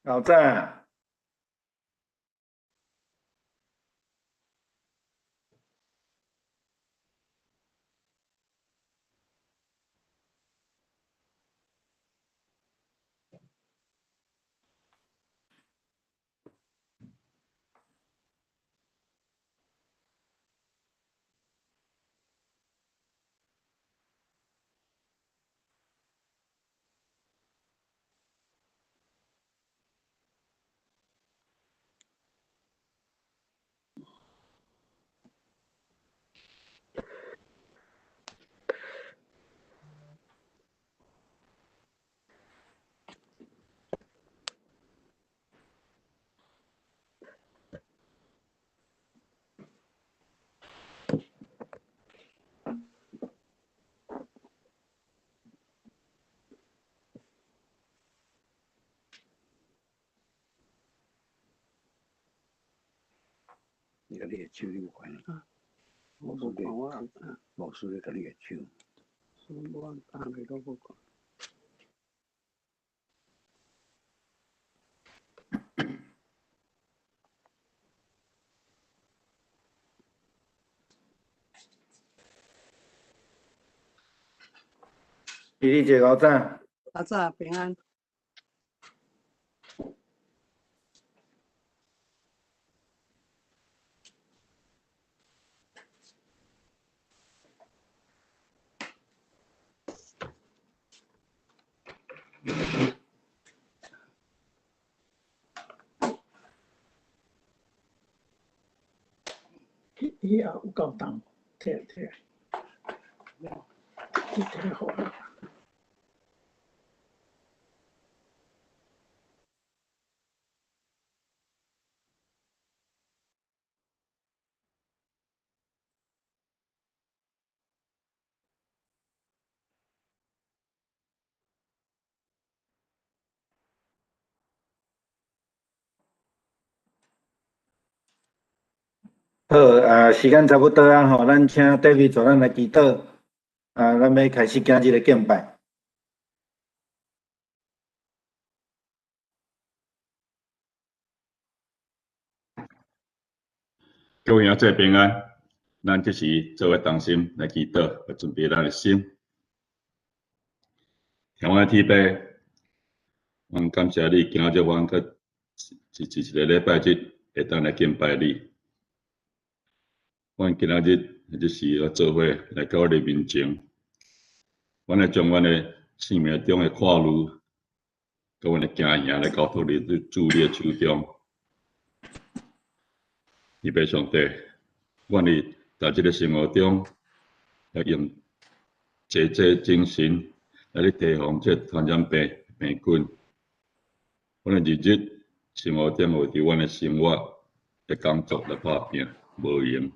老赞，你个你的手你有看啊？我无看我啊，无输咧，甲你的手。我打你都无看。比利姐老赞，阿早平安。伊也有够重，摕摕好了。好时间差不多啊吼，咱请 David 做咱来祈祷咱要开始今日的敬拜。各位兄弟平安，咱这时做伙同心来祈祷，来准备咱的心。天父天父，阮感谢你，今日阮个一个礼拜日会当来敬拜你。阮今仔日这时要做伙来到你面前，阮来将阮的生命中的跨路，甲阮的行行来交托你主你的手中。伊爸上帝，阮伫在即个生活中，要用节制精神来去提防这传染病菌。阮的日日生活中为着阮的生活、的工作来打拼，无用。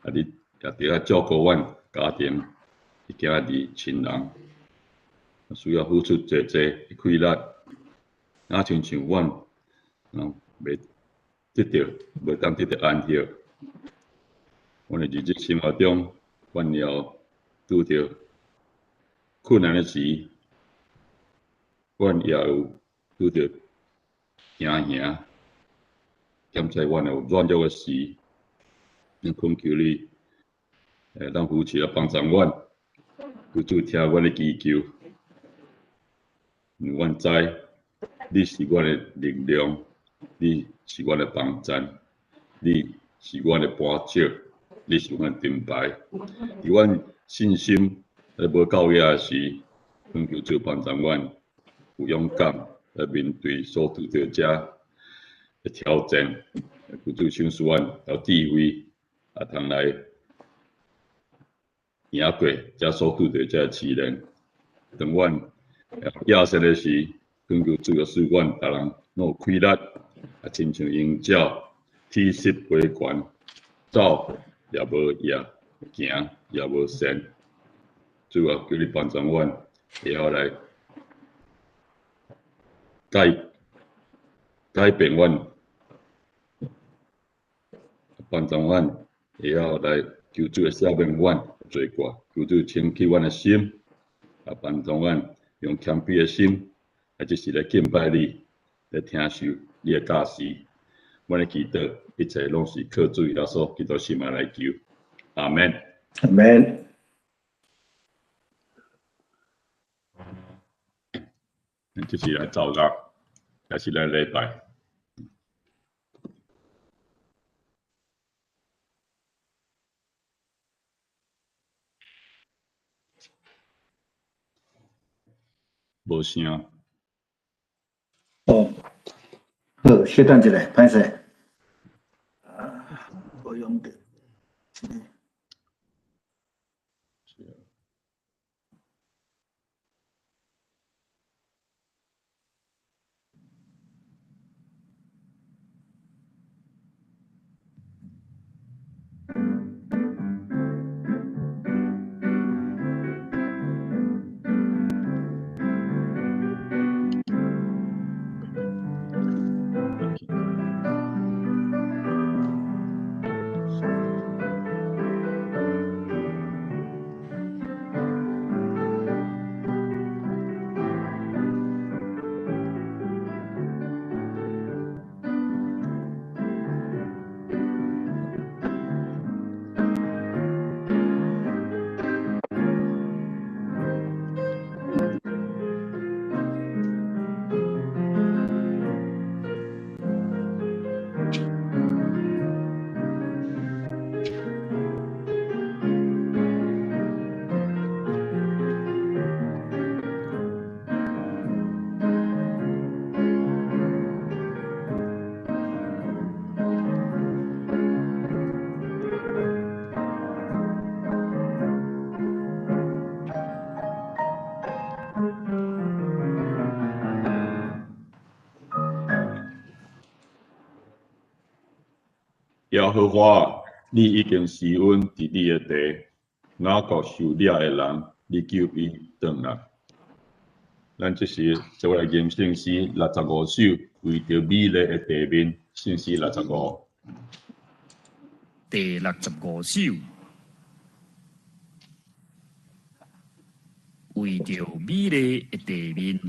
你也伫遐照顾阮家庭、家己亲人，需要付出济气力，哪亲像阮，袂得到，袂当得到安息。阮的日日生活中，阮要拄着困难的时，阮也有拄着行行，检查阮有软弱的时，咱恳求你，咱夫妻来帮助阮，求主听阮的祈求。阮知你是阮的力量，你是阮的帮助，你是阮的帮手，你是阮的盾牌。伫阮信心在无够野时，恳求主帮助阮有勇敢来面对所拄着这的挑战，求主赏赐阮有智慧，通来赢过这所拄着这试炼。当阮亚瑟的时，恳求主要使阮逐人拢有气力，亲像鹰鸟，体色飞悬，走也无野，行也无闲。主啊，求你帮助阮，会晓来改变阮，帮助阮会晓来求主的赦免阮罪过，求主清洁阮的心，帮助阮用谦卑的心，即是来敬拜你，来听受你的教示。阮的祈祷，一切拢是靠主耶稣基督圣名来求。阿门。阿门。这是来走日，还是来礼拜？无声。哦，好，稍等一下，歹势。无用的。耶和华，你已经施恩伫你的地，哪个受掠的人，你救伊转来。咱这时就来念圣诗65首，为着美丽的地面，圣诗65。第65首，为着美丽的地面。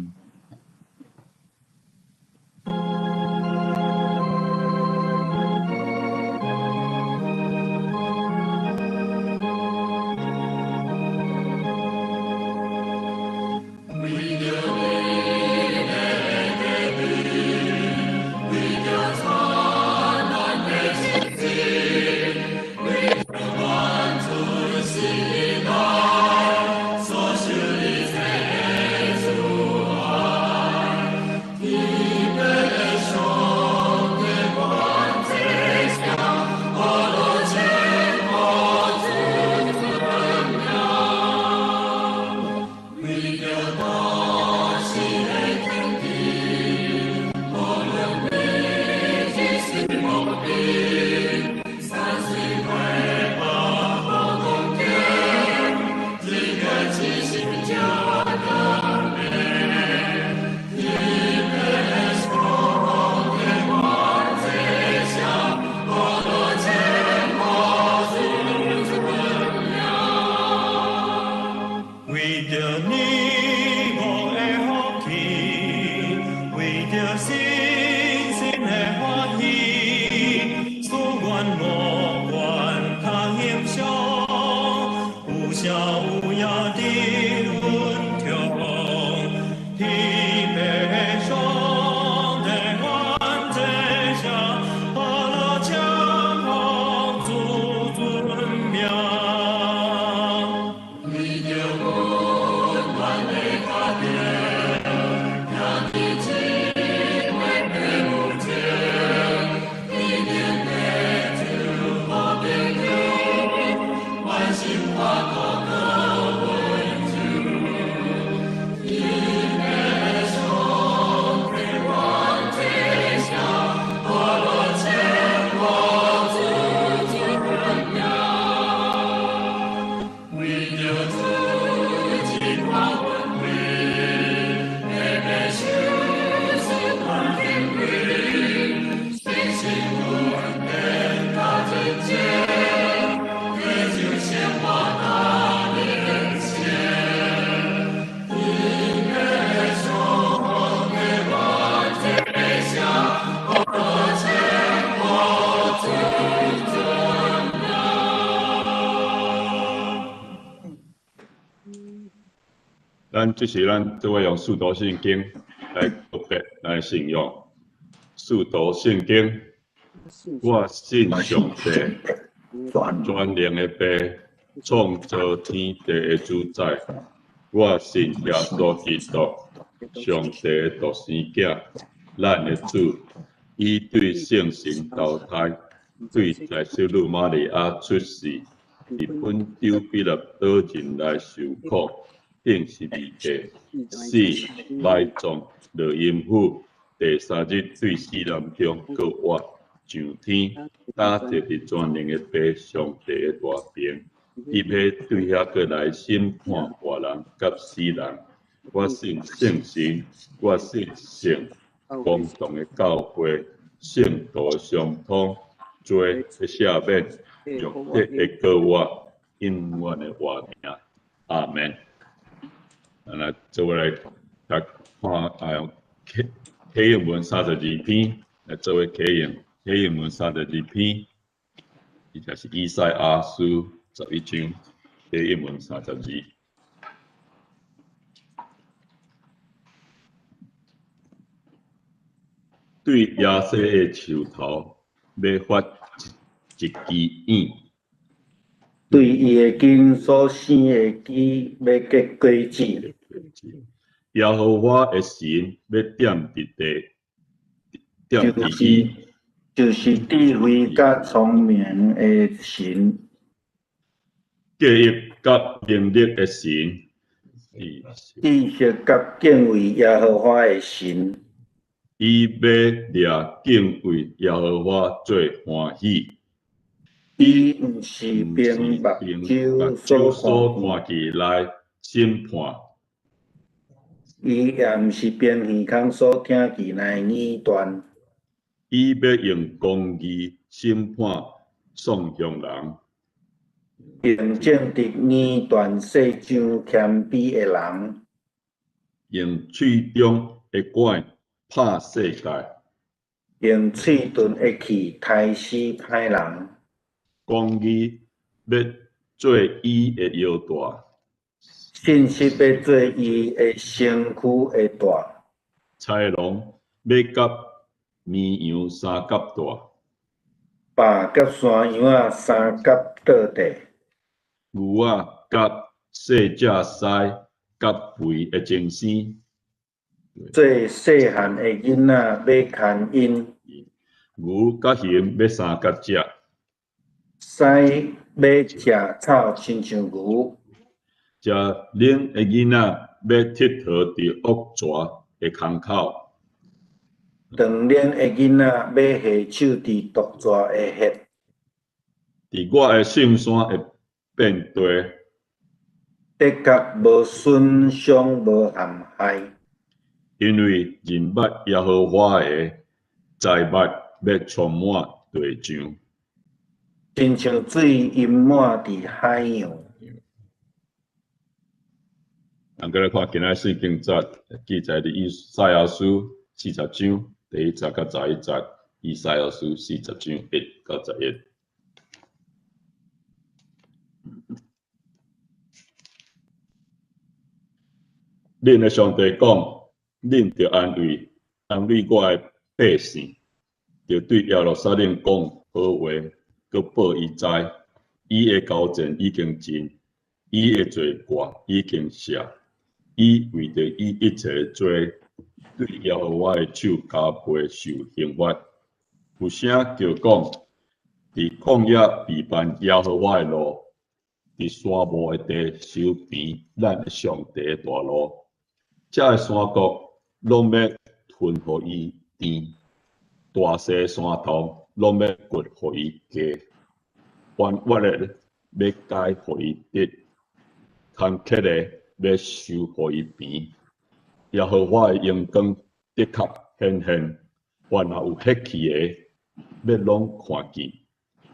心花朵朵温柔。这是咱都会用使徒圣经来告别咱的信仰。使徒圣经，我信上帝，全能的爸，创造天地的主宰。我信耶稣基督，上帝的独生囝，咱的主，伊对圣神投胎，对在小女玛利亚出世，伫本丢比勒岛人来受苦，定是离家，死埋葬落阴府。第三日对死人中搁活上天，打坐伫全能的爸上帝的大边，伊要对遐过来审判活人甲死人。我信圣神，我信圣公堂的教会，圣道相通，罪的赦免，肉体的救活，永远的活命。阿门。那做位来看启应文32篇来作为启应文32篇，伊就是以赛亚书11章，启应文32。对亚瑟的树头要发一支影，对伊的根所生的枝要结果子。耶和华的神要点伫地，点伫伊，就是智慧甲聪明的神，记忆甲能力的神，知识甲敬畏耶和华的神。伊要掠敬畏耶和华做欢喜。伊毋是凭目睭所看见来审判。伊也毋是凭耳孔所听见来耳断。伊要用公义审判丧向人，用正直耳断世上谦卑的人，用喙中的管拍世界，用喙唇的气杀死歹人。公义要做伊的腰带。信息要做伊的身躯的带，豺狼要甲绵羊三角带，豹甲山羊仔三角倒地，牛仔甲细只狮甲肥的精生，做细汉的囡仔要牵因，牛甲熊要三角只，狮要食草亲像牛。食冷的囡仔要佚佗伫恶蛇的空口，长脸的囡仔要下手伫毒蛇的血。伫我的圣山会变地，的确无损伤无陷害，因为人捌耶和华的财物要充满地上，亲像水淹满伫海洋。咱再来看今仔圣经节，记载伫以赛亚书40章第1节到11节，以赛亚书40章1到11。恁的上帝讲，恁着安慰我的百姓，着对耶路撒冷讲好话，佮报伊知，伊的高战已经尽，伊的罪过已经赦。伊为着伊一切罪，对耶和华的手加倍受刑罚。有声叫讲，伫旷野避办耶和华的路，伫沙漠的地修平咱的上帝的大路。这个山谷拢要吞互伊甜，大细山头拢要掘互伊加，弯弯的要解互伊直，坎坷的要收互伊平。耶和华的阳光的确显现，凡也有血气的，要拢看见，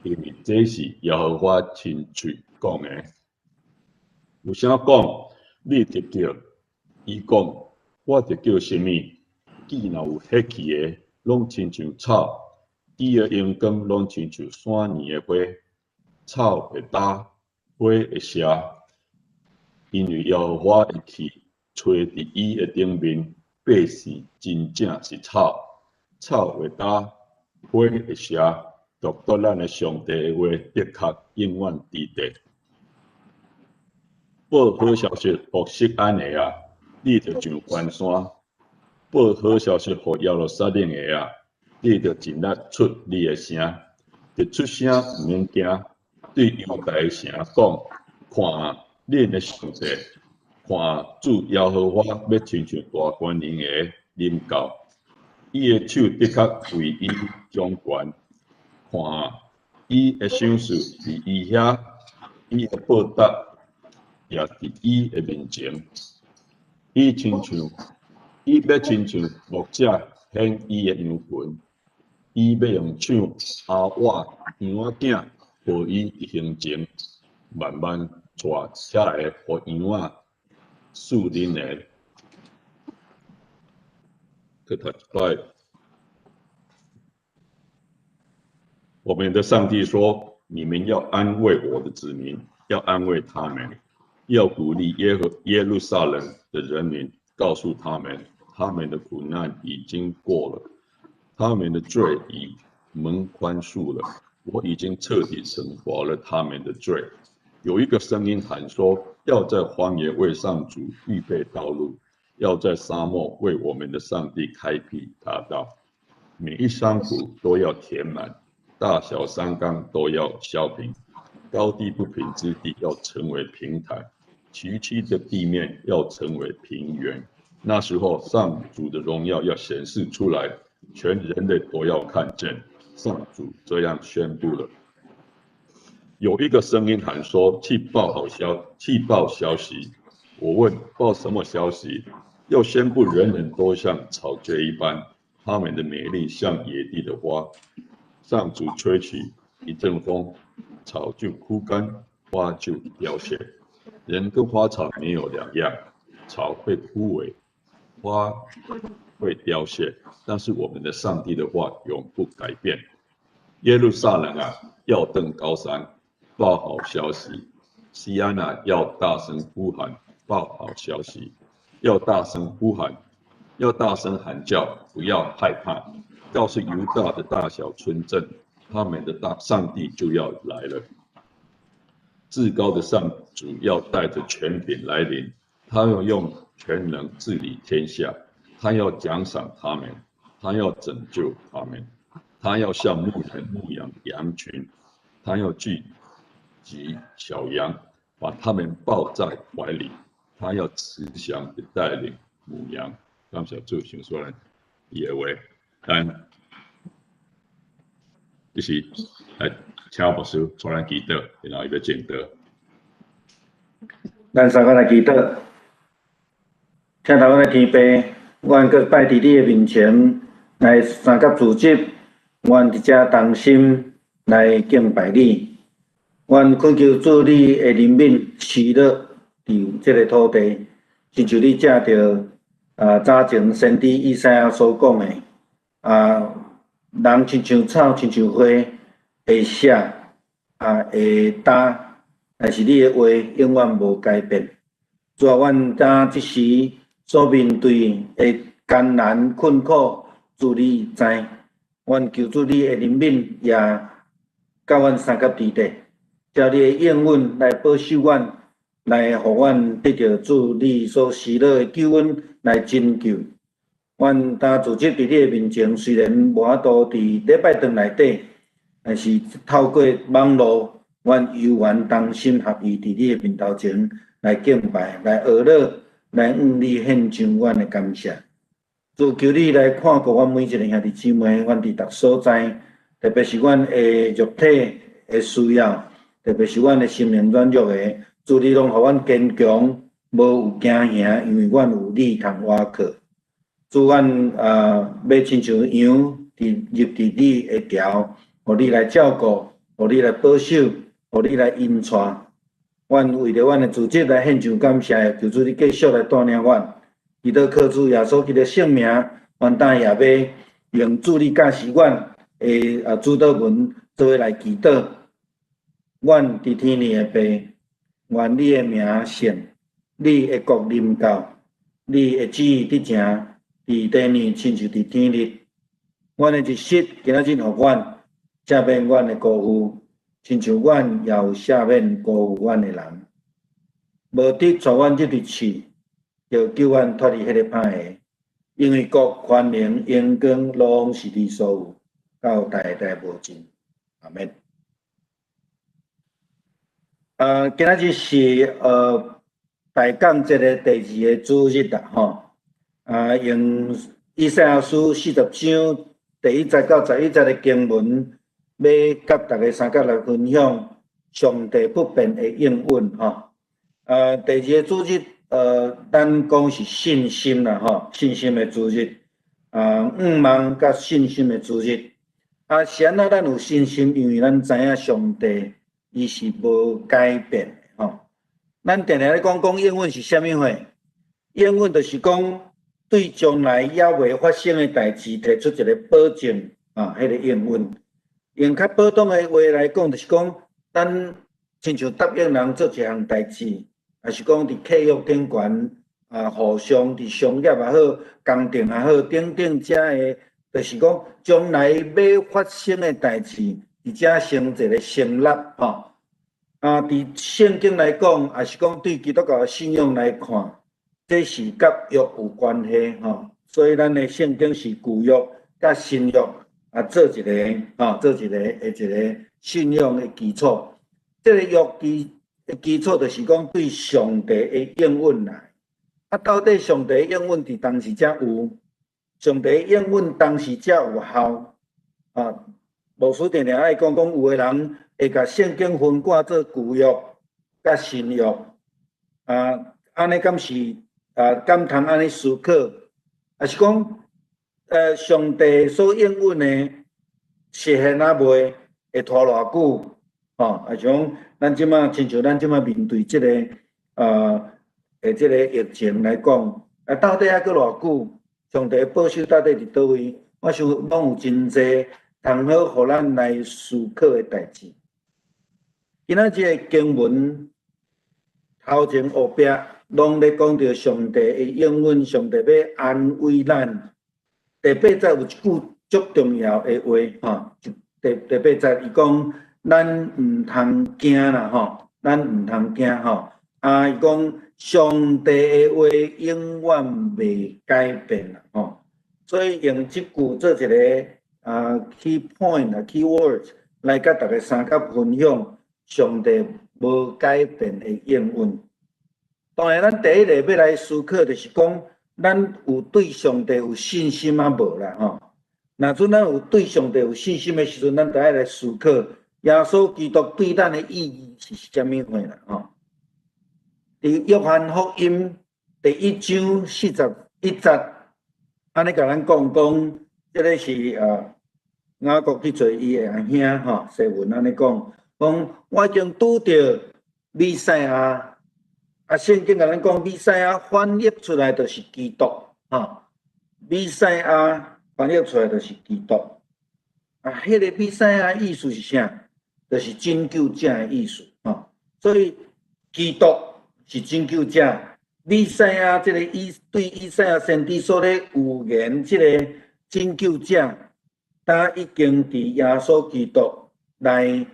因为这是耶和华亲嘴讲的。有啥讲？你直叫。伊讲，我着叫什么？既若有血气的，拢亲像草；伊的阳光拢亲像山年的花。草会焦，花会谢。因为耶和华会去吹伫伊的顶面，百姓真正是草，草会打，花会谢，独独咱的上帝的话，的确永远伫地。报好消息给锡安的啊，你着上关山；报好消息给耶路撒冷的啊，你着尽力出你的声，着出声毋免惊。对犹大的城讲，看恁的上帝，看主耶和华要亲像大官人的临到，伊的手的确为伊掌权，看伊的赏赐伫伊遐，伊的报答也伫伊的面前，伊要亲像牧者献伊的羊群，伊要用手阿我羊仔囝。互伊行前，慢慢带下来，互羊仔树林的。去读一摆。我们的上帝说：“你们要安慰我的子民，要安慰他们，要鼓励耶路撒冷的人民，告诉他们，他们的苦难已经过了，他们的罪已蒙宽恕了。”我已经彻底惩罚了他们的罪。有一个声音喊说：“要在荒野为上主预备道路，要在沙漠为我们的上帝开辟大道。每一山谷都要填满，大小山冈都要削平，高低不平之地要成为平坦，崎岖的地面要成为平原。那时候，上主的荣耀要显示出来，全人类都要看见。”上主这样宣布了。有一个声音喊说：“去报消息。”我问：“报什么消息？”要宣布人人都像草芥一般，他们的美丽像野地的花。上主吹起一阵风，草就枯干，花就凋谢。人跟花草没有两样，草会枯萎，花会凋谢，但是我们的上帝的话永不改变。耶路撒冷啊，要登高山，报好消息；西安啊，要大声呼喊，报好消息；要大声呼喊，要大声喊叫，不要害怕。告诉犹大的大小村镇，他们的上帝就要来了。至高的上主要带着权柄来临，他要用全能治理天下。他要奖赏他们，他要拯救他们，他要像牧人牧养羊群，他要聚集小羊，把他们抱在怀里，他要慈祥地带领母羊。感谢主，想说咱伊的话，咱就是来请牧师带咱祈祷，然后伊要证道。咱三个来祈祷，请头来天父。阮搁摆伫你的面前，来三甲自责，阮伫遮同心来敬拜你。阮恳求主你的怜悯赐落伫即个土地，亲像你借着早前先知以赛亚所讲的，人亲像草，亲像花，会谢会干，但是你的话永远无改变。主啊，阮今即时所面对的艰难困苦，主你知，阮求主你的怜悯也甲阮三甲伫地，叫你的应允来保守阮，来互阮得到主你所施落的救恩来拯救。阮当自责伫你的面前，虽然无法度伫礼拜堂内底，但是透过网络，阮犹原同心合意伫你的面头前来敬拜，来学乐。来向你献上阮的感谢，主求你来看顾阮每一个兄弟姊妹，阮伫逐所在，特别是阮的肉体的需要，特别是阮的心灵软弱的，主你拢互阮坚强，无有惊吓，因为阮有你通倚靠。主阮要亲像羊入伫你的条，互你来照顾，互你来保守，互你来引带。阮为着阮的自责来献上感谢，求主你继续来带领阮。祈祷靠主耶稣基督的圣名，阮当夜尾用主你教示阮的主祷文做伙来祈祷。阮伫天里的爸，愿你的名圣，你的国临到，你的旨意伫成，伫地面亲像伫天日。阮的日食今仔日互阮，赦免阮的辜负，亲像阮也有赦免辜负阮的人。无得带阮入日去，就救阮脱离迄个歹个。因为国、权能、荣光、拢是你所有，到代代无尽。阿免。今仔日是大港节的第2个主日啦，吼。用以赛亚书40章第1节到11节的经文，要甲大家三角来分享上帝不变的应允，吼。第2个主日，咱讲是信心啦，吼，信心的主日。盼望甲信心的主日。是安怎咱有信心？因为咱知影上帝伊是无改变的，吼。咱定定咧讲应允是啥物货？应允就是讲对将来还未发生的代志提出一个保证，迄个应允。用较普通的话来讲，就是讲咱亲像答应人做一项代志，还是讲伫契约顶悬，互相伫商业也好、工程也好，等等遮的，就是讲将来要发生的代志，伫遮成一个成立，吼。伫圣经来讲，也是讲对基督教的信仰来看，这是甲约有关系，吼。所以咱的圣经是旧约甲新约做一个，做一个信仰的基础。这个约基础就是讲对上帝的应允啦。到底上帝的应允伫当时才有？上帝的应允当时才有效？牧师定定爱讲有个人会甲圣经分割做旧约甲新约，安尼敢是敢通安尼思考？还是讲上帝所应允的实现啊未会拖偌久？啊像咱即马亲像咱即马面对即个即个疫情来讲，到底还佫偌久？上帝保守到底伫倒位？我想拢有真济通好互咱来思考的代志。今仔日的经文头前后壁拢咧讲到上帝的应允，上帝要安慰咱。第8节有一句足重要的话，第8节伊讲，咱毋通惊啦，吼，咱毋通惊，吼。伊讲上帝的话永远未改变啦，吼。所以用即句做一个key point 啊 key words 来甲大家三角分享上帝无改变的应允。当然，咱第一个要来思考就是讲，咱有对上帝有信心啊无啦，吼。若阵咱有对上帝有信心的时阵，咱就爱来思考耶稣基督对咱的意义是啥物货啦，吼。伫约翰福音第1章41节，安尼甲咱讲，这个是雅各去找伊的兄吼，西文安尼讲我已经拄着弥赛亚，圣经甲咱讲弥赛亚翻译出来就是基督，吼，弥赛亚翻译出来就是基督，迄个弥赛亚意思是啥？就是拯救者的意思，吼，所以基督是拯救者。弥赛亚这个对以赛亚先知所咧预言，这个拯救者，他已经伫耶稣基督来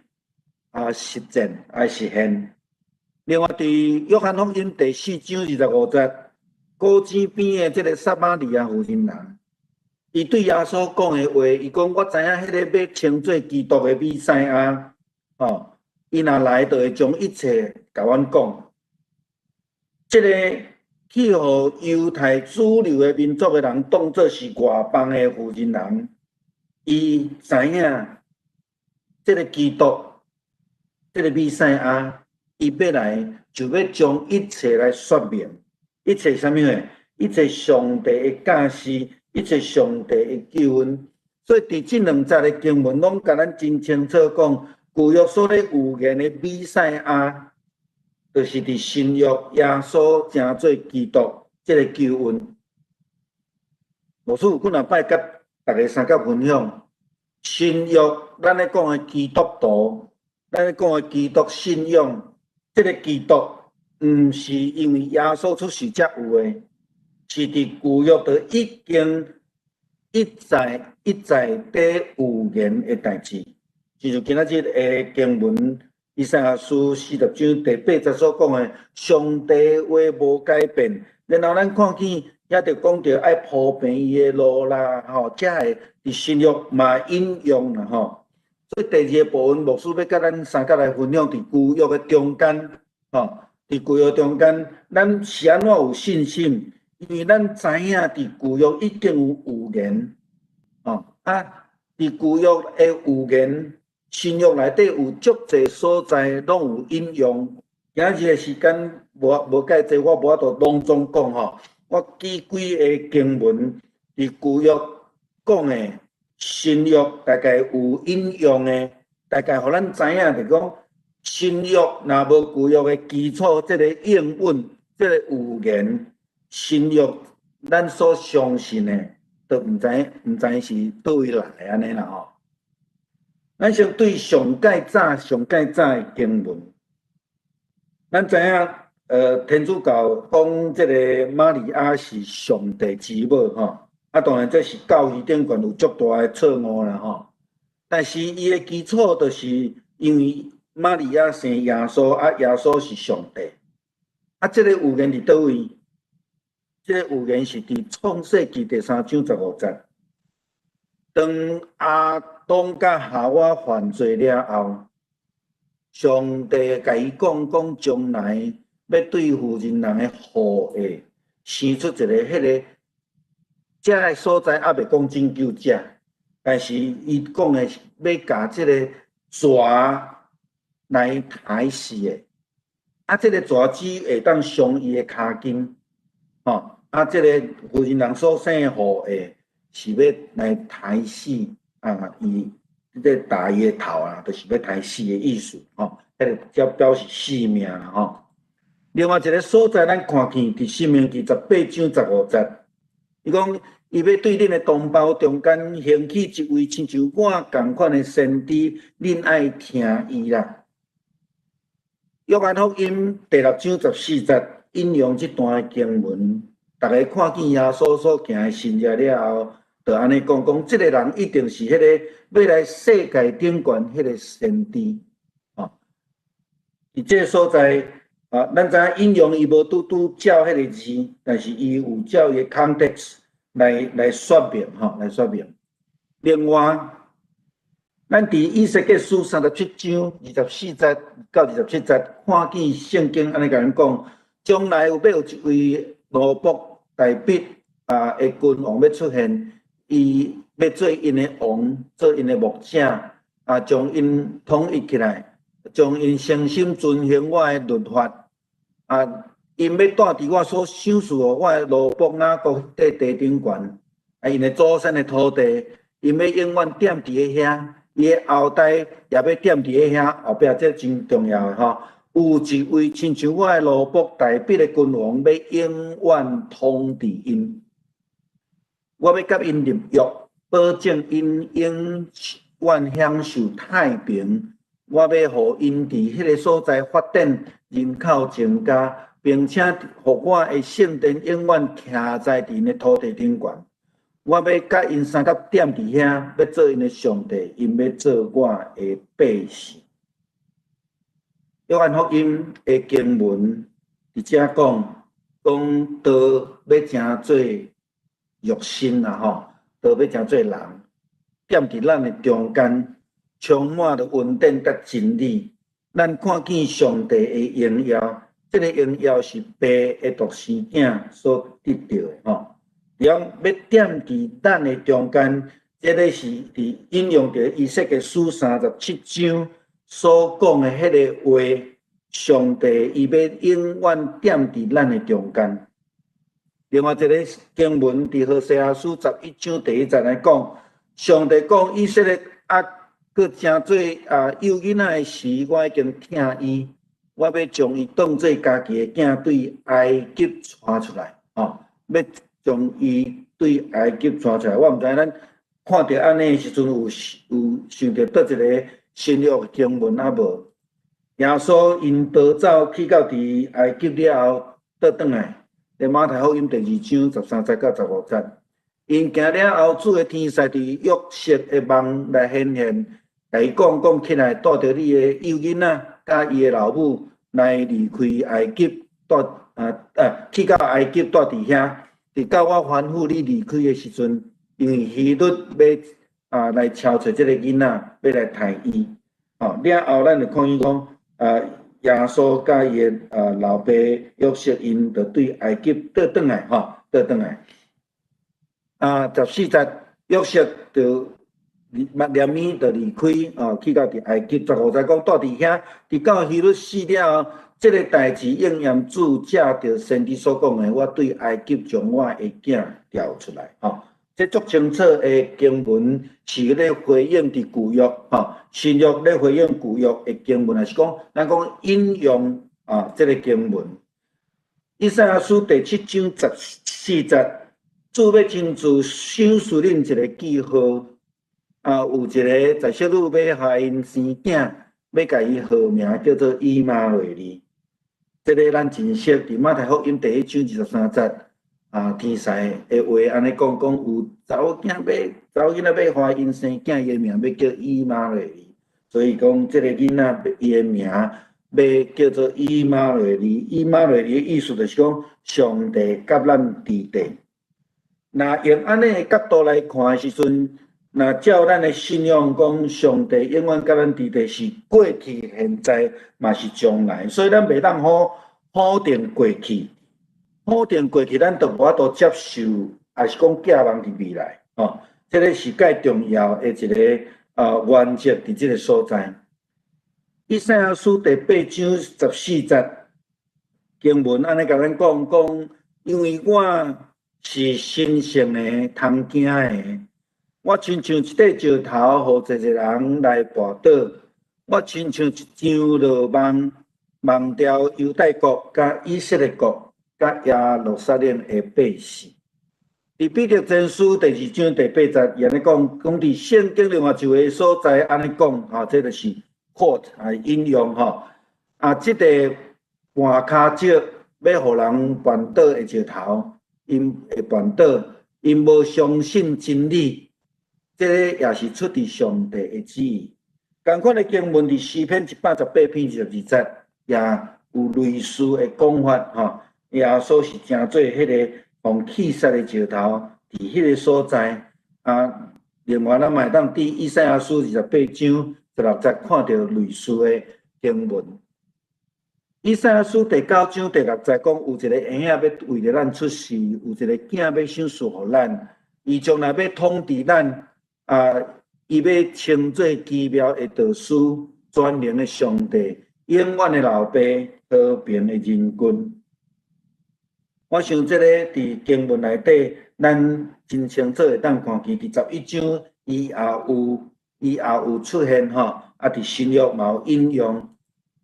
实践实现。另外，伫约翰福音第4章25节，古井边的这个撒玛利亚妇人人，伊对耶稣讲的话，伊讲我知影迄个要称作基督的弥赛亚，伊若来，就会将一切甲阮讲。这个去互犹太主流的民族的人当作是外邦的妇人人，伊知影这个基督，这个弥赛亚，伊要来就要将一切来说明，一切啥物货？一切上帝的教示，一切上帝的救恩。所以伫这2节的经文，拢甲咱真清楚讲，旧约所咧预言的弥赛亚。就是伫新约耶稣成做基督这个救恩。牧师有几若摆甲大家三角分享，新约咱咧讲的基督徒，咱咧讲的基督信仰，这个基督毋是因为耶稣出世才有诶，是伫旧约就已经一再地有言诶代志。就像今仔日诶经文，以赛亚书40章第8节所讲诶，上帝话无改变。然后咱看见也着讲着爱铺平伊诶路啦，才会伫新约嘛引用啦，所以第二个部分，牧师要甲咱三角来分享伫旧约诶中间，伫旧约中间，咱是安怎有信心？因为咱知影伫旧约已经有预言，伫旧约诶预言，新约内底有足侪所在拢有引用。今日诶时间无介济，我无法度隆重讲我举几个经文伫旧约讲诶，新约大概有引用诶，大概互咱知影着讲，新约若无旧约诶基础，即个应允，即个预言，新约咱所相信诶，都毋知是倒位来安尼啦咱先对上介早诶经文，咱知影天主教讲即个玛利亚是上帝之母当然这是教义顶悬有足大诶错误啦但是伊诶基础就是因为玛利亚生耶稣耶稣是上帝即个预言伫倒位？即个预言是伫创世纪第3章15节。当亚当甲夏娃犯罪了后，上帝甲伊讲将来要对付人人诶后裔，生出一个迄个，遮个所在还袂讲拯救者，但是伊讲诶是要甲即个蛇来杀死诶。即个蛇只会当伤伊诶骹筋，即个妇人人所生诶后裔是要来杀死伊，即个打伊诶头就是要杀死诶意思迄个则表示性命啦另外一个所在，咱看见伫《申命记》18章15节，伊讲伊要对恁诶同胞中间兴起一位亲像我共款诶先知，恁爱听伊啦。约翰福音第6章14节引用这段诶经文，大家看见耶稣所行诶神迹了后，就安尼讲，这个人一定是迄个要来世界顶悬迄个先知伫这个所在咱知影引用伊无拄照迄个字，但是伊有照伊诶 context 来说明来说明。另外，咱伫以西结书37章24节到27节，看见圣经安尼甲咱讲，将来要有一位罗卜大必的君王要出现，伊要做因的王，做因的牧者将因统一起来，将因诚心遵行我的律法因要住伫我所赏赐我的罗卜雅各地顶悬因的祖先的土地，因要永远踮伫遐。伊的后代也要踮伫遐，后壁这真重要的有一位亲像我的罗卜大必的君王，要永远统治因。我要甲因立约，保证因永远享受太平。我要互因伫迄个所在发展，人口增加，并且互我的圣殿永远徛在因的土地顶悬。我要甲因三角踮伫遐，要做因的上帝，因要做我的百姓。约翰福音的经文伫遮讲道要成做肉身啦道要成做人，踮伫咱的中间，充满着恩典甲真理。咱看见上帝的荣耀，这个荣耀是爸的独生囝所得到的要踮伫咱的中间，这个是伫引用着以西结书37章所讲的迄个话，上帝伊要永远踮伫咱的中间。另外一个经文伫何西阿书11章第1节来讲，上帝讲以色列佮诚做幼囡仔的时，我已经疼伊，我要将伊当做家己的囝，对埃及带出来要将伊对埃及带出来，我毋知咱看到安尼的时阵有想到倒一个新约经文无？耶稣因逃走去到伫埃及了后，倒转来。伫马太福音第2章13节到15节，因行了后，主的天使伫约瑟的梦来显现，甲伊讲起来，带着你的幼囡仔甲伊的老母来离开埃及，去到埃及住伫遐。直到我吩咐你离开的时阵，因为希律要来敲找这个囡仔，要来杀伊。了后，咱就看见讲耶稣甲伊的老爸约瑟因就对埃及倒转来，倒转来。14节约瑟就念米就离开，去到伫埃及。15节讲住伫遐，直到希律死了后，这个代志应验主借着先知所讲的，我对埃及将我的囝调出来。这足清楚的经文是咧回应伫旧约，新约咧回应旧约的经文，也是讲咱讲引用这个经文。以赛亚书第7章14节，主要亲自赏赐恁一个记号，有一个在小女要怀因生囝，要甲伊号名叫做以马内利。这个咱真熟，伫马太福音第1章23节。天使的话安尼讲，有查某囡仔要怀孕生囝，伊的名要叫以马内利。所以讲，这个囡仔伊的名要叫做以马内利。以马内利的意思就是讲，上帝甲咱伫地。那用安尼的角度来看的时阵，那照咱的信仰讲，上帝永远甲咱伫地是过去、现在嘛是将来，所以咱袂当否定过去。否定过去，咱就无法度接受，也是讲寄望伫未来。这个是介重要的一个原则伫这个所在。以赛亚书第8章14节经文安尼甲咱讲，因为我是神圣的、通惊的，我亲像一块石头，予一个人来跋倒；我亲像一张落忘掉犹太国甲以色列国。甲耶路撒冷的百姓，伫彼得前书第2章第8节，伊安尼讲伫圣经另外一个所在安尼讲，这就是 quote 引用这个绊骹石要互人绊倒的石头，因会绊倒，因无相信真理，这个也是出自上帝的旨意。同款的经文伫诗篇118篇22节，也有类似的讲法耶稣是正做迄个互弃杀的石头，伫迄个所在。另外，咱嘛会当伫以赛亚书28章16节看到类似的经文。以赛亚书第9章第6节讲，有一个婴仔要为着咱出世，有一个囝要赏赐互咱，伊将来要统治咱。伊要称作奇妙的导师，全能的上帝，永远的老爸，和平的人君。我想这个伫经文内底，咱真清楚会当看见，伫11章伊也有出现伫新约嘛有引用。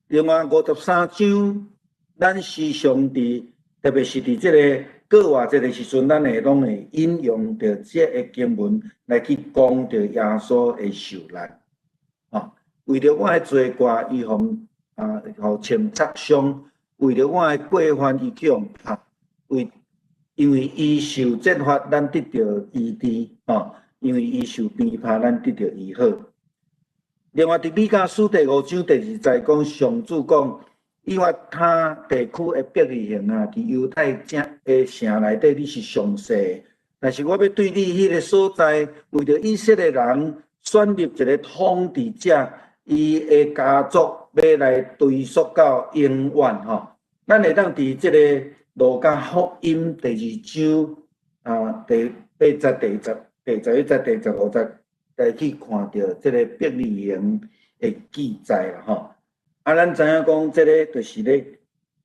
另外53章，咱时常特别是伫这个过活这个时阵，咱拢会引用着这个经文来去讲着耶稣的受难。为着我的罪过，伊互千擦伤；为着我的过犯，伊叫人拍。因为伊受责罚，咱得到医治；因为伊受鞭挞，咱得到医好。另外，伫米迦书第5章第2节讲，上主讲，以法他地区的伯利恒伫犹太的城内底，你是上细，但是我要对你迄个所在，为着以色列人选立一个统治者，伊的家族要来追溯到永远。咱会当伫这个路加福音第2章第8节、第11节、第15节来去看到这个伯利恒的记载啦咱知影讲这个就是咧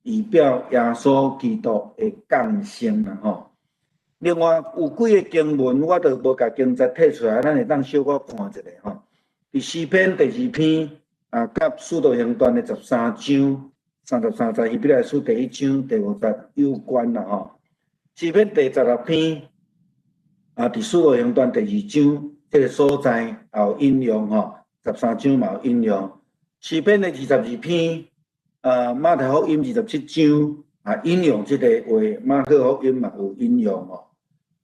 预表耶稣基督的降生啦另外有几个经文我就无甲经节摕出来，咱会当小可看一下伫诗篇第2篇甲使徒行传的13章。33节，希伯来书第1章第5节有关啦诗篇第16篇伫使徒行传第2章这个所在也有引用13章嘛有引用。诗篇的22篇，马太福音27章引用这个话，马可福音嘛有引用哦。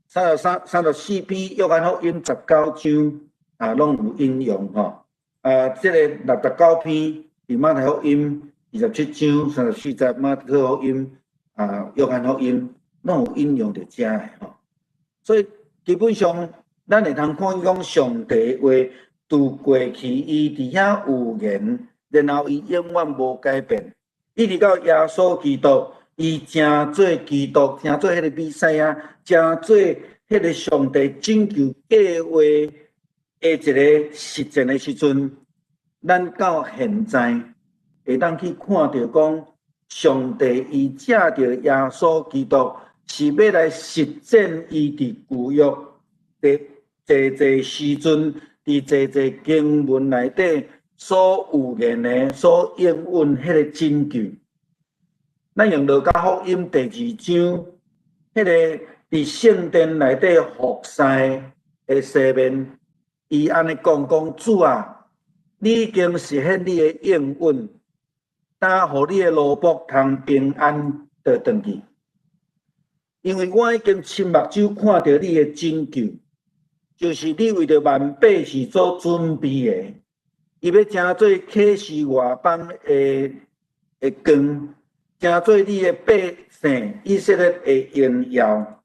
34篇约翰福音19章拢有引用吼。这个69篇伫马太福音27章34节，马可福音约翰福音拢有引用着遮的吼。所以基本上，咱会通看讲上帝话，từ过去伊伫遐有言，然后伊永远无改变，一直到耶稣基督，伊真做基督，真做迄个弥赛亚，真做迄个上帝拯救计划的一个实践的时阵，咱到现在会当去看到讲，上帝伊借着耶稣基督是要来实践伊伫旧约的济时阵，伫济经文内底所有言的、所应允迄个拯救。咱用路加福音第2章，迄个伫圣殿内底服侍的西面，伊安尼讲主啊，你已经实现你的应允，担互你的奴仆通平安地回去。因为我已经亲目睭看到你的拯救，就是你为着万百是做准备的，伊要成做启示外邦的光，成做你的百姓以色列的荣耀。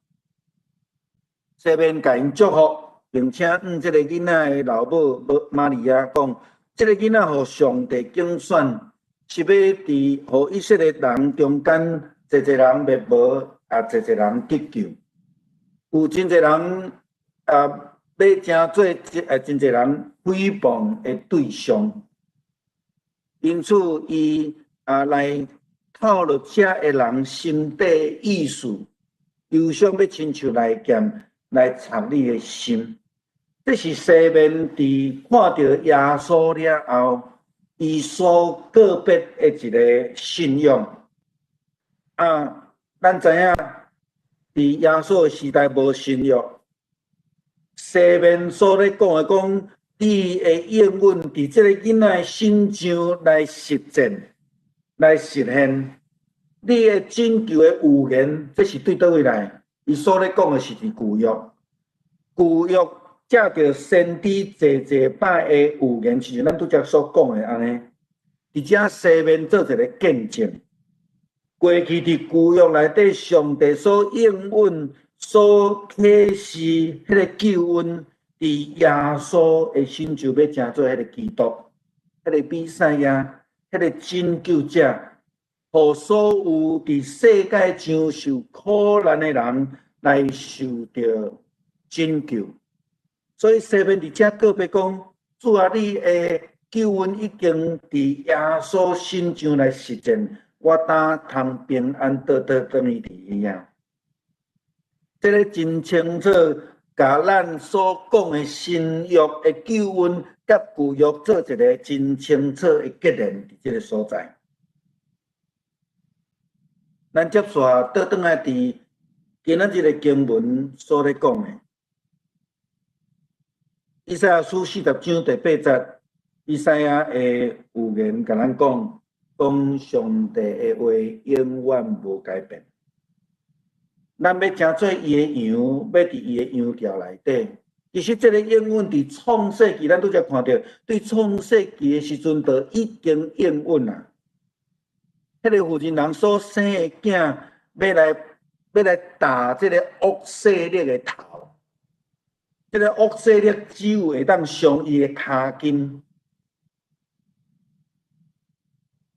西面甲因祝福，并且这个囡仔的老母玛利亚讲，这个囡仔互上帝拣选，是要伫互以色列人中间，济人灭亡，济人得救。有真侪人要成做真侪人诽谤的对象，因此伊来透露遮个人心底的意思，忧伤要亲像来剑来插你的心。这是西面伫看到耶稣了后，伊所个别的一个信仰。咱知影伫耶稣的时代无新约，西面所咧讲的讲，你的应允伫这个囡仔的心上来实践、来实现。你的拯救的预言，这是对倒位来？伊所咧讲的是伫旧约，旧约借着先知济摆的预言，就是咱拄则所讲的安尼。伫遮西面做一个见证。过去伫旧约内底，上帝所应允、所启示迄个救恩，伫耶稣的身上要成做迄个基督、迄个弥赛亚、迄个拯救者，互所有伫世界上受苦难的人来受到拯救。所以西面伫遮告别讲，主啊，你的救恩已经伫耶稣身上来实践。我当通平安倒回去伫遐，这个真清楚，甲咱所讲的新约的救恩，甲旧约做一个真清楚的结连伫这个所在。咱接续倒转来伫今仔日的经文所咧讲的，以赛亚书40章第8节，以赛亚的预言甲咱讲。讲上帝的话永远无改变，咱要成做伊的羊，要伫伊的羊条内底。其实这个应允伫创世纪，咱拄则看到，对创世纪的时阵就已经应允啦。迄个妇人人所生的囝，要来打这个恶势力的头，这个恶势力只有会当伤伊的骹筋。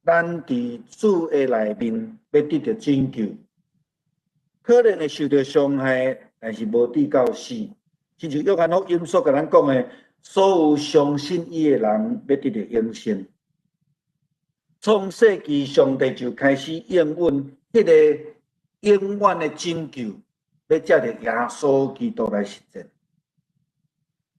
咱伫主的内面要得到拯救，可能会受到伤害，但是无抵到死。亲像约翰福音所甲咱讲的，所有相信伊的人要得到永生。创世纪上帝就开始应允迄个永远的拯救，要借着耶稣基督来实践。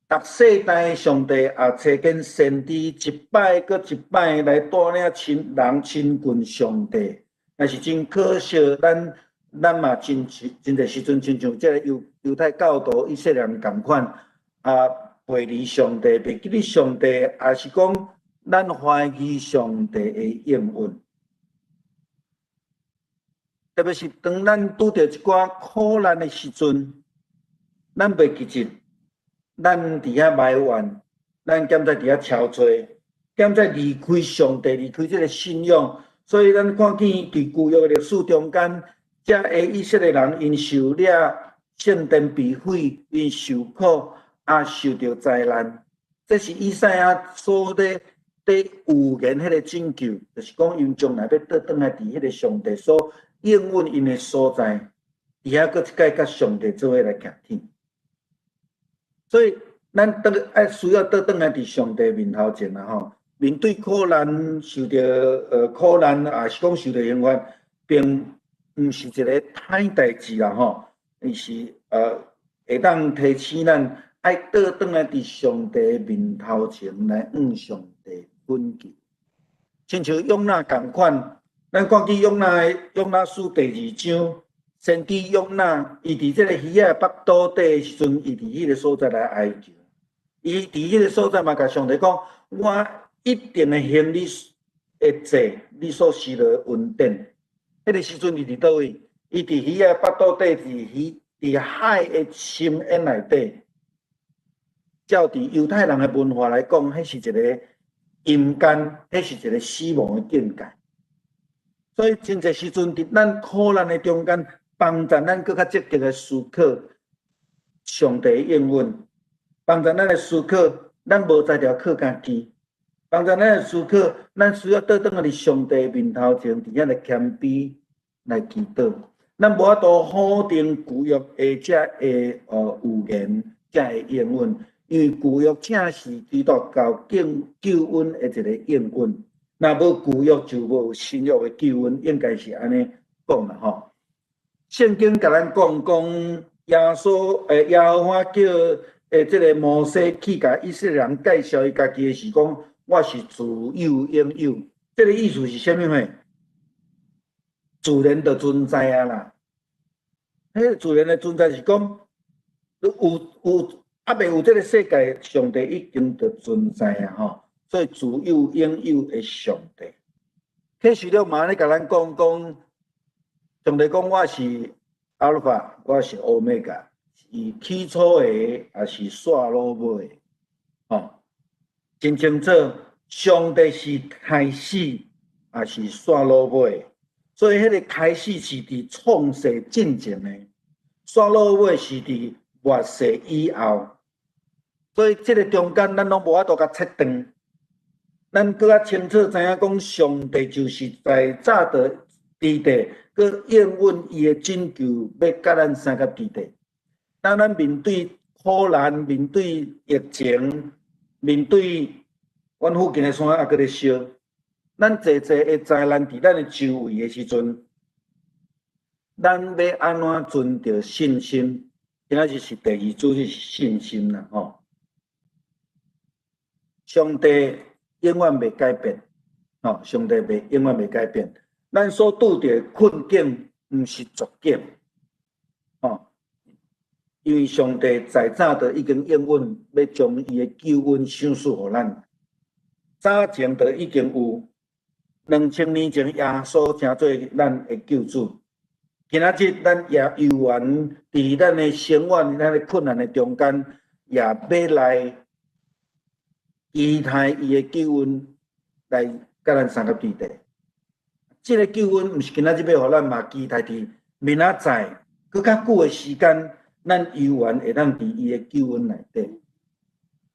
逐世代上帝也找见先知一摆搁一摆来带领人亲近上帝，但是真可惜，咱嘛真侪时阵，亲像这个犹太教徒以色列人共款，背离上帝，袂记得上帝，也是讲咱怀疑上帝的应允，特别是当咱拄着一寡苦难的时阵，咱袂记住，咱伫遐埋怨，咱兼在伫遐憔悴，兼在离开上帝，离开这个信仰，所以咱看见伫旧约的历史中间，这下以色列人因受了圣殿被毁，因受苦，也受到灾难。这是以赛亚所咧预言迄个拯救，就是讲因将来要倒转来伫迄个上帝所应允因的所在，伫遐搁一届甲上帝做伙来徛天。所以咱需要倒转来伫上帝面头前啊吼，面对苦难，受到苦难，也是讲受到刑罚，并毋是一个歹代志啦吼，伊是会当提醒咱。爱倒转来伫上帝面头前来向上帝恳求，亲像约拿共款。咱看见约拿书第2章，先知约拿，伊伫这个鱼仔腹肚底的时阵，伊伫迄个所在来哀求。伊伫迄个所在嘛，甲上帝讲：我一定会行你的祭，你所施的恩典。迄个时阵，伊伫倒位？伊伫鱼仔腹肚底，伫海的深渊内底。照伫犹太人的文化来讲，迄是一个阴间，迄是一个死亡的境界。所以真侪时阵，伫咱苦难的中间，帮助咱更较积极的思考上帝的应允，帮助咱的思考，咱无在条靠家己，帮助咱的思考，咱需要倒转来伫上帝面头前，伫遐来谦卑来祈祷。咱无法度否定旧约的这的预言，这的应允。因为旧约正是基督教救恩的一个应允，若无旧约就无新约的救恩，应该是安尼讲啦吼。圣经甲咱讲耶和华叫这个摩西去甲以色列人介绍伊家己的是讲，我是自有应有，这个意思是啥物呢？自然的存在啊啦，迄个自然的存在是讲有。未有这个世界，上帝已经就存在啊！吼，所以自有应有的上帝。启示录嘛咧，甲咱讲，上帝讲我是阿尔法，我是欧米伽，是起初的，也是煞落尾的。吼，真清楚，上帝是开始，也是煞落尾。所以迄个开始是伫创世进前的，煞落尾是伫末世以后。所以，这个中间咱拢无法度甲切断。咱更较清楚知影讲，上帝就是在早的地地，佮应允伊的拯救，要甲咱三个地地。当咱面对苦难、面对疫情、面对阮附近的山也搁咧烧，咱济的灾难伫咱的周围的时阵，咱要安怎存着信心？今仔日是第2主日是信心啦，吼。上帝永远袂改变，吼！上帝永远袂改变。咱所拄着困境，毋是绝境，吼！因为上帝在早就已经应允，要将伊的救恩赏赐互咱。早前就已经有2000年前耶稣成做咱的救主。今仔日咱也犹原伫咱的生活、咱的困难的中间，也要来。期待伊的救恩来甲咱三个地地。这个救恩毋是今仔日要互咱嘛，期待伫明仔载搁较久的时间，咱犹原会当伫伊的救恩内底。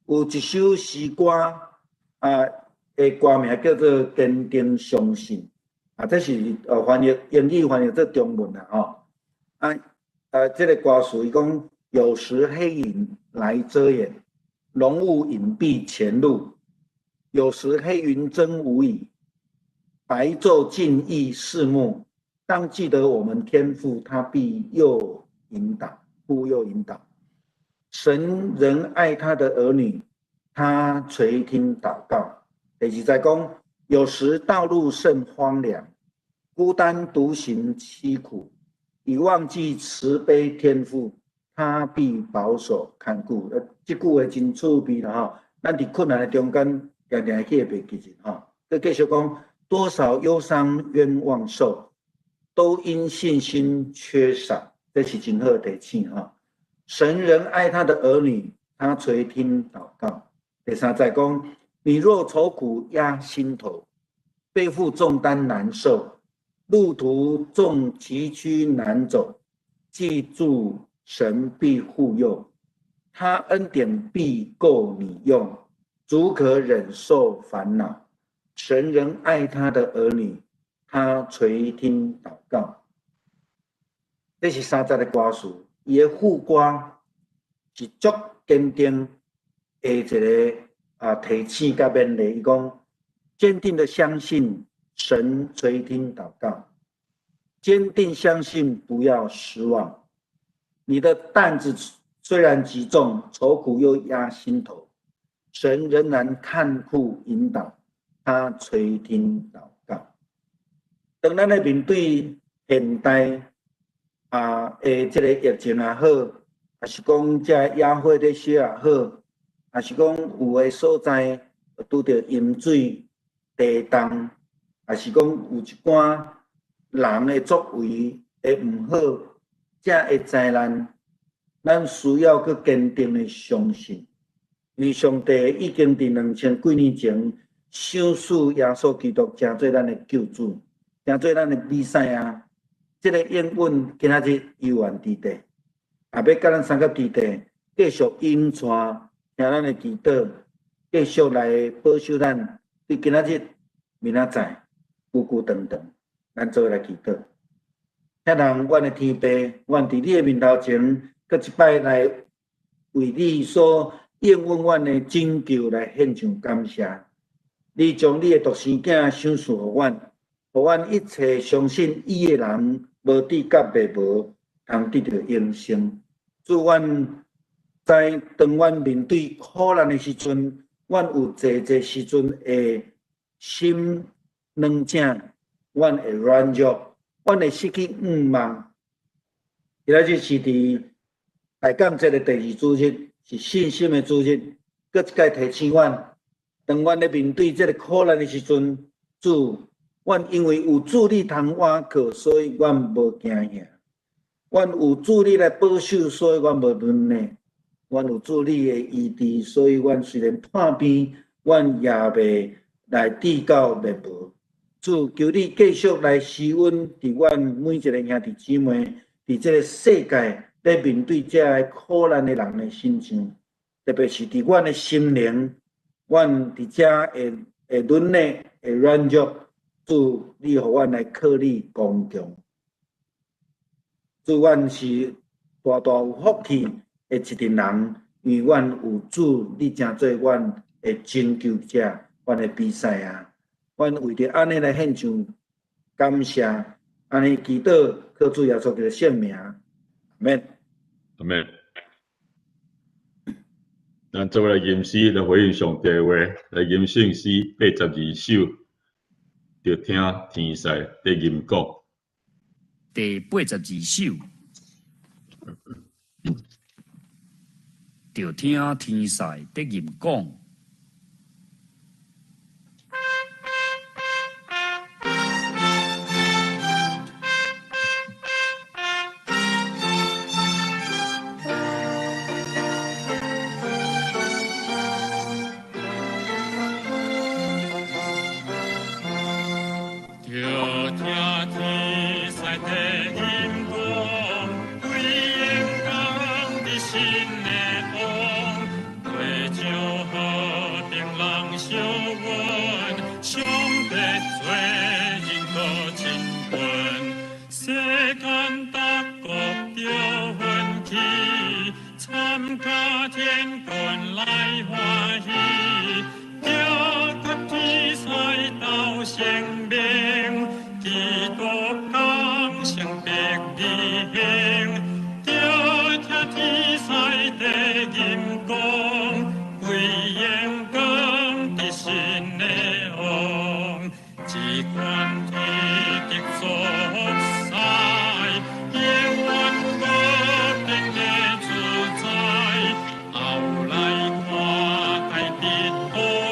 有一首诗歌的歌名叫做《坚定相信》这是翻译英语翻译做中文啦吼。这个歌词伊讲，有时黑云来遮掩。浓雾隐蔽前路，有时黑云真无影，白昼尽亦四目。当记得我们天父，他必又引导，忽又引导。神仍爱他的儿女，他垂听祷告。第二在讲，有时道路甚荒凉，孤单独行凄苦，已忘记慈悲天父。他必保守看顾，这句话真趣味啦吼！咱伫困难的中间，常常去袂记人吼。佮继续讲，多少忧伤冤枉受，都因信心缺少，这是真好提醒吼。神仍爱他的儿女，他垂听祷告。第三再讲，你若愁苦压心头，背负重担难受，路途纵崎岖难走，记住神必护佑，他恩典必够你用，足可忍受烦恼。神仍爱他的儿女，他垂听祷告。这是三节的歌词，伊的副歌是足坚定的一个提醒甲勉励。伊讲坚定的相信神垂听祷告，坚定相信不要失望。你的担子虽然极重，愁苦又压心头，神仍然看顾引导，他垂听祷告。当咱咧面对现代这个疫情也好，还是讲这野火咧烧也好，还是讲有的所在拄到淹水、地动，还是讲有一寡人的作为会唔好，这的灾难，咱需要去坚定的相信，因为上帝已经伫2000几年前赏赐耶稣基督成做咱的救主，成做咱的弥赛亚。这个应允今仔日悠然伫地，也要甲咱三甲伫地继续引传，听咱的祈祷，继续来保守咱。对今仔日、明仔载、久久长长，咱做来祈祷。遐人，阮的天父，阮伫你的面头前，搁一摆来为你所应允阮的拯救来献上感谢。你将你的独生囝赏赐互阮，互阮一切相信伊的人。无知甲袂无，通得到永生。祝阮在当阮面对苦难的时阵，阮有济时阵会心软正，阮会软弱，阮会失去望。今仔日是伫大港节的第二主日，是信心的主日。搁一摆提醒阮，当阮咧面对这个苦难的时阵，主。阮因为有主你通倚靠，所以阮无惊吓。阮有主你来保守，所以阮无软弱。阮有主你的医治，所以阮虽然破病，阮也袂来至到灭无。主求你继续来施恩伫阮每一个兄弟姊妹，伫这个世界咧面对这个苦难的人的心情，特别是伫阮的心灵，阮伫遮会软弱，会软弱。主，你互阮来靠你刚强。主，阮是大大有福气的一群人，因为阮有主，你成做阮的拯救者，阮的比赛啊！阮为着安尼来献上感谢，安尼祈祷，靠主耶稣的圣名，阿免。阿免。咱做来吟诗来回应上帝的话，来吟圣诗82首。就听天师在吟讲，第82首，就听天师在吟讲。后来看改变。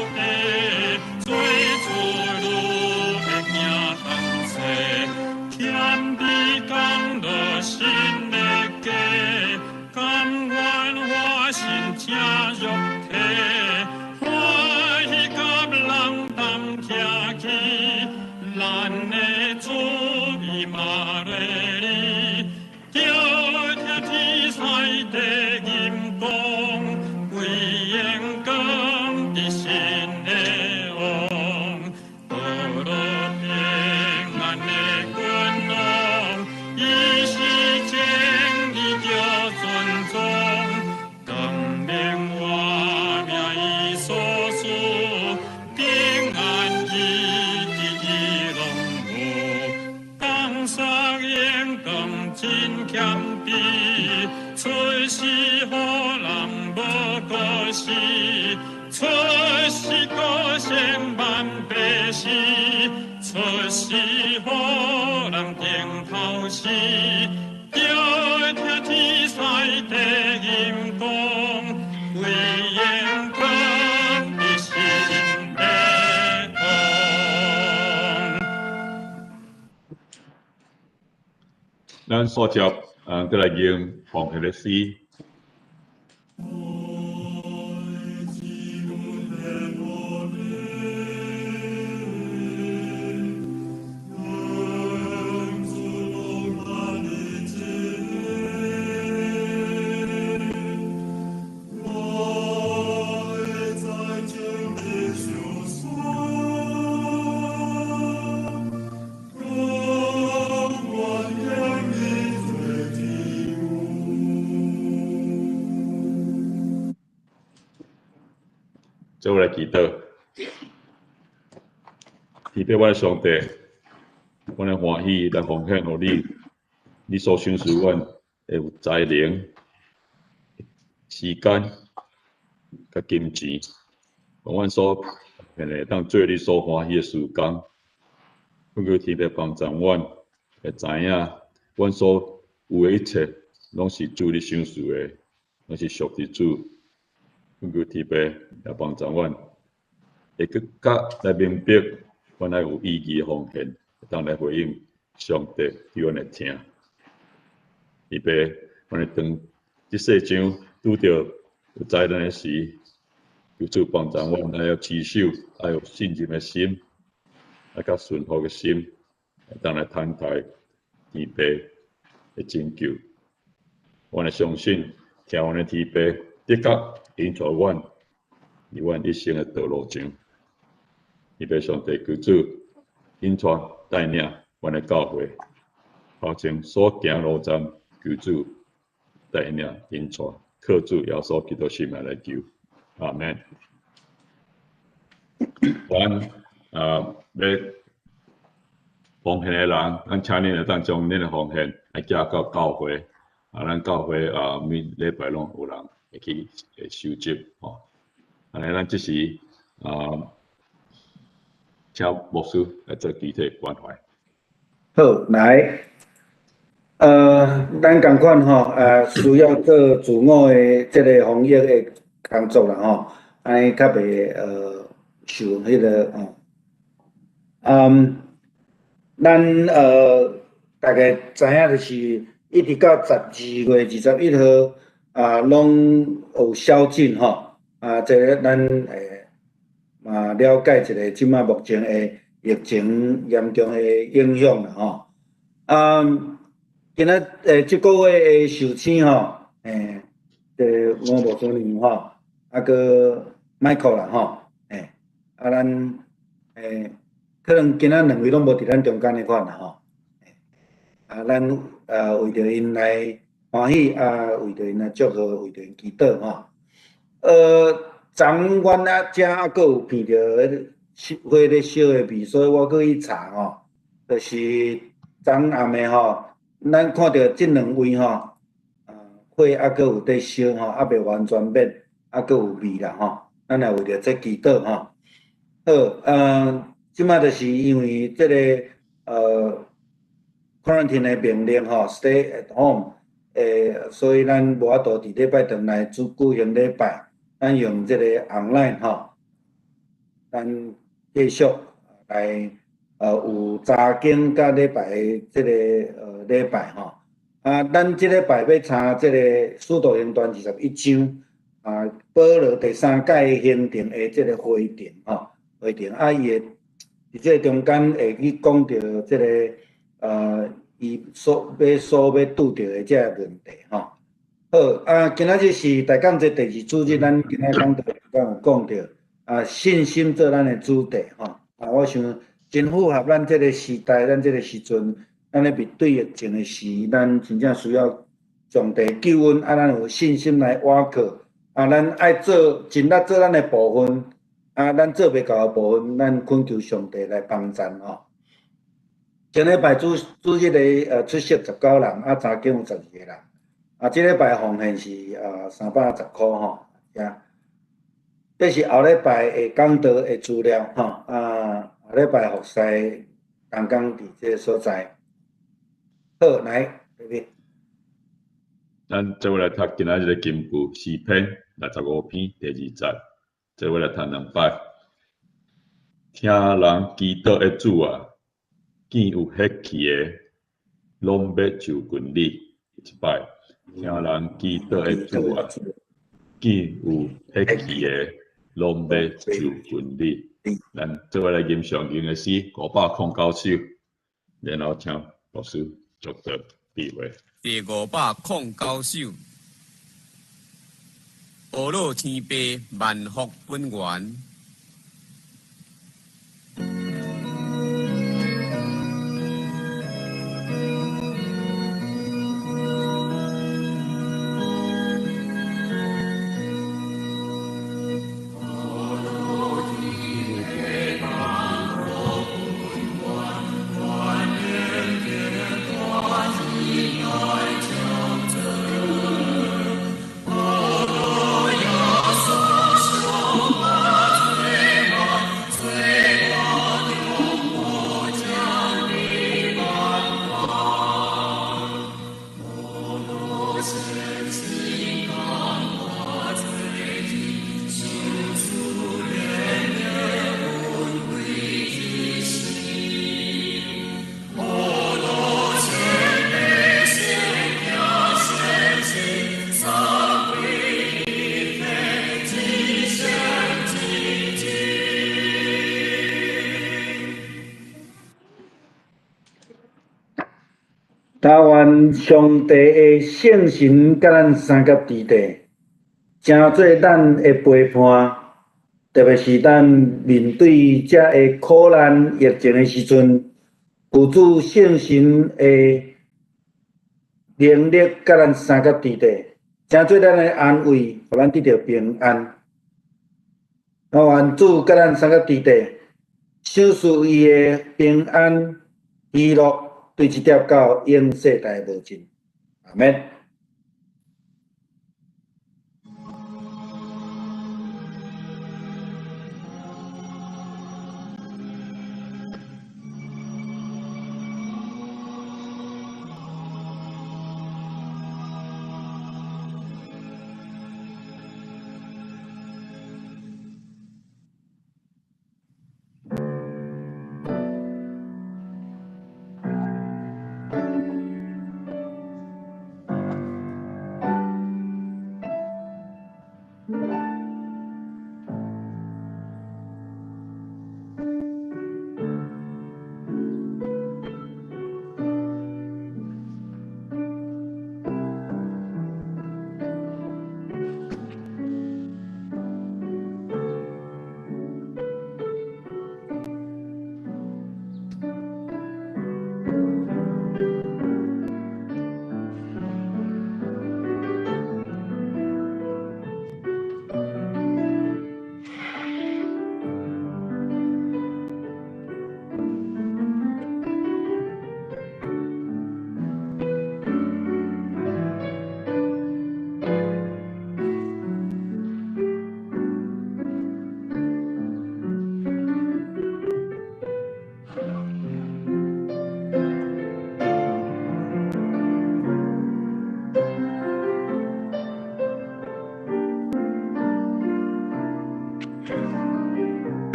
地阴公，为阳光的心的王，保罗平安的君王，以是正义叫尊重，更明我命以所属，平安以地龙无，降杀阳光真谦卑，出世好人无过失，出世高升万百世，出世好人定头事，叫听天使地阴公，为阳光的心的咱所接过来用奉献的诗。做来祈祷，祈祷我的上帝，我的欢喜来奉献给你，你所赏赐阮会有才能、时间、甲金钱，让阮所现在当做你所欢喜的事工。阮求天父帮助阮，会知影阮所有的一切，拢是主你赏赐的，拢是属于主。阮求天父来帮助阮，会更加来明白，阮来有意义的奉献，当来回应上帝对阮的听。天父，阮会当即世上拄着有灾难的时，求主帮助阮，来有持守，来有信任的心，来甲顺服的心，当来等待天父的拯救。阮会相信，听阮的天父的确引带阮，伫阮一生的道路上。天父上帝求主引带带领阮的教会，保证所行路站，求主带领引带，靠主耶稣基督心来求，阿门。阮要奉献的人，咱请恁会当将恁的奉献来寄到教会，咱教会每礼拜拢有人会去收集吼。安尼咱即时请牧师来做具体关怀。好，来，咱共款吼，需要做自我的即个防疫的工作啦吼，安尼较袂受迄个咱大概知影就是一直到12月21号拢有宵禁吼，这个咱了解一下即马目前的疫情严重的影响啦吼。今仔即个月的首青吼，吴牧师娘吼，搁 Michael 啦吼，咱可能今仔2位拢无伫咱中间的款啦吼，咱为着因来欢喜，为着因来祝贺，为着因祈祷吼。昨阮遮搁有闻着火咧烧的味，所以我搁去查吼，就是昨暗暝吼，咱看到即2位吼，火搁有在烧吼，未完全灭，搁有味啦吼，咱也为着这祈祷吼。好，即马就是因为即个quarantine 的命令吼 ，stay at home，所以咱无法度伫礼拜堂内举行礼拜。咱用这个 online 吼，咱继续来有早经甲礼拜这个礼拜吼，咱这礼拜要参这个使徒行传21章保罗第3届行程的这个会程吼，会程伊会伫这中间会去讲到这个伊要拄着的这个问题吼。好啊，今仔日是大讲节第二主日，咱今仔讲到有讲到信心做咱的主题吼。我想真符合咱这个时代，咱这个时阵，咱咧面对疫情的时，咱真正需要上帝救恩，咱有信心来倚靠。咱爱做尽力做咱的部分，咱做袂到的部分，咱恳求上帝来帮衬吼。前礼拜主日的出席19人，查经有12个人。这礼拜奉献是310块吼，呀，这是后礼拜的讲道的资料吼，后礼拜服侍刚刚伫这个所在。好，来，这边。咱做来读今仔日的经句诗篇65篇第2节，做来读2摆。听人祈祷的主啊，见有血气的，拢要就近你1摆。听人祈祷的主啊，见有血气的，拢要就近你。咱做来吟上经的诗509首，然后请老师读到第位。第509首，阿罗天父万福本源。但愿上帝的圣神甲咱三甲伫地，成做咱的陪伴，特别是咱面对这个苦难疫情的时阵，有主圣神的能力甲咱三甲伫地，成做咱的安慰，互咱得到平安。但愿主甲咱三甲伫地，享受伊的平安喜乐。对这条到永世代无尽，阿免。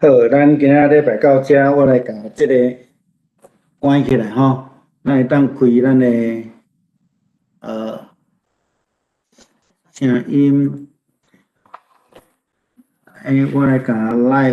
好，咱今仔礼拜到这，我来甲这个关起来吼，咱会当开咱的声音，我来甲 live。